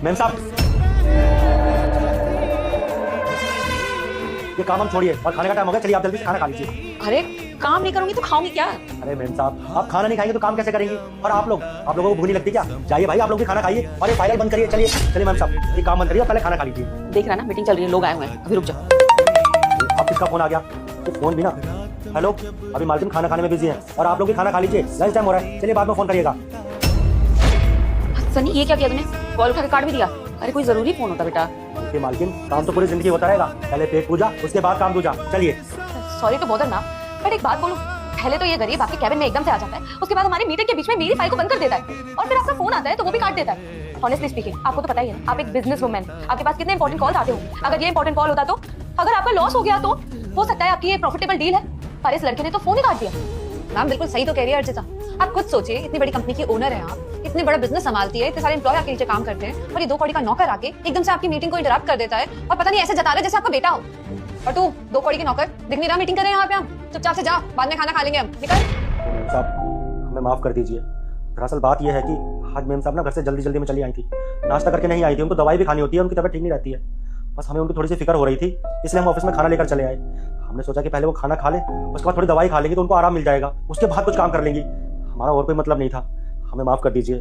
Ma'am साहब, ये काम हम छोड़िए और खाने का टाइम हो गया, चलिए आप जल्दी से खाना खा लीजिए। अरे काम नहीं करूंगी तो खाऊंगी क्या? अरे मैम साहब, आप खाना नहीं खाएंगे तो काम कैसे करेंगी? और आप लोगों को भूख नहीं लगती क्या? जाइए भाई, आप लोग भी खाना खाइए और ये फाइल बंद करिए। चलिए चलिए मैम साहब, ये काम बंद करिए और पहले खाना खा लीजिए। देख रहा ना, मीटिंग चल रही है, लोग आए हुए हैं, अभी रुक जाओ। अब किसका फोन आ गया? तो फोन भी ना। हेलो, अभी मालकिन खाना खाने में बिजी है और आप लोग भी खाना खा लीजिए, लंच टाइम हो रहा है। चलिए बाद में फोन करिएगा। सनी, ये क्या किया तूने? कॉल उठा के काट भी दिया। अरे कोई जरूरी फोन होता बेटा। देखिए मालकिन, काम तो पूरी जिंदगी होता रहेगा, पहले पेट पूजा उसके बाद काम दूजा। चलिए। सॉरी तो बॉदर ना, बट एक बात बोलूं, पहले तो ये गरीब आपके कैबिन में एकदम से आ जाता है, उसके बाद हमारी मीटिंग के बीच में मेरी फाइल को बंद कर देता है और फिर आपका फोन आता है तो वो भी काट देता है। ऑनेस्टली स्पीकिंग, आपको तो पता ही है, आप एक बिजनेस वुमन, आपके पास कितने इंपॉर्टेंट कॉल्स आते होंगे। अगर ये इंपॉर्टेंट कॉल होता तो, अगर आपका लॉस हो गया तो हो सकता है आपकी ये प्रॉफिटेबल डील है, पर इस लड़के ने तो फोन ही काट दिया। मैम बिल्कुल सही तो कह रही है अर्चिता। आप खुद सोचिए, इतनी बड़ी कंपनी की ओनर है आप, इतने बड़ा बिजनेस संभालती है, इतने सारे एम्प्लॉय आपके नीचे काम करते हैं और ये 2 कौड़ी का नौकर आके एकदम से आपकी मीटिंग को इंटरप्ट कर देता है और पता नहीं ऐसे जता रहा है जैसे आपका बेटा हो। और तू 2 कौड़ी के नौकर, दिख नहीं रहा मीटिंग कर रहे हैं यहाँ पे हम? चुपचाप से जा, बाद में खाना खा लेंगे हम, निकल। मैम साहब, हमें माफ कर दीजिए। दरअसल बात यह है कि आज मैम साहब ना घर से जल्दी जल्दी में चली आई थी, नाश्ता करके नहीं आई थी। उनको दवाई भी खानी होती है, उनकी तबीयत ठीक नहीं रहती है। बस हमें उनकी थोड़ी सी फिक्र हो रही थी, इसलिए हम ऑफिस में खाना लेकर चले आए। हमने सोचा कि पहले वो खाना खा ले, उसके बाद थोड़ी दवाई खा लेंगी तो उनको आराम मिल जाएगा, उसके बाद कुछ काम कर लेंगी। हमारा और कोई मतलब नहीं था, हमें माफ कर दीजिए।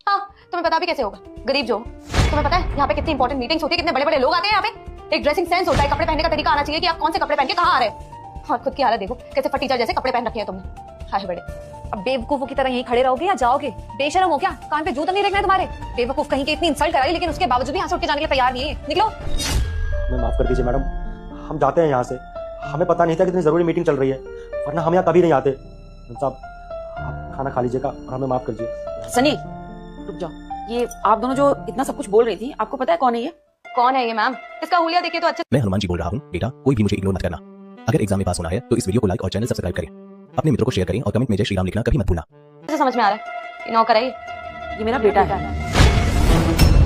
हाँ, तुम्हें पता भी कैसे होगा, गरीब जो। तुम्हें पता है यहाँ पे कितनी इंपॉर्टेंट मीटिंग्स होती है, कितने बड़े बड़े लोग आते हैं यहाँ पे। एक ड्रेसिंग सेंस होता है, कपड़े पहनने का तरीका आना चाहिए कि आप कौन से कपड़े पहन के कहाँ आ रहे हैं। और खुद की हालत देखो, कैसे फटीचर जैसे कपड़े पहन रखे हैं तुमने। हाय बड़े, अब बेवकूफों की तरह यहीं खड़े रहोगे या जाओगे? बेशरम हो क्या? कान पे जूता नहीं रखना है तुम्हारे? बेवकूफ कहीं के, इतनी इंसल्ट कराई लेकिन उसके बावजूद भी यहाँ से उठ के जाने के लिए तैयार नहीं है। निकलो। हमें माफ कर दीजिए मैडम, हम जाते हैं यहाँ से। हमें पता नहीं था कितनी जरूरी मीटिंग चल रही है, वरना हम यहाँ कभी नहीं आते। मैम साहब, आप खाना खा लीजिएगा और हमें माफ कर दीजिए। सनी रुक जाओ, ये आप दोनों जो इतना सब कुछ बोल रही थी, आपको पता है कौन है ये? कौन है ये मैम? इसका हुलिया देखिए तो अच्छा। मैं हनुमान जी बोल रहा हूँ। बेटा, कोई भी मुझे इग्नोर मत करना। अगर एग्जाम में पास होना है तो इस वीडियो को लाइक और चैनल सब्सक्राइब करें, अपने मित्रों को शेयर करें और कमेंट में जय श्री राम लिखना कभी मत भूलना। समझ में आ रहा है, ये नौकर है, ये मेरा बेटा है।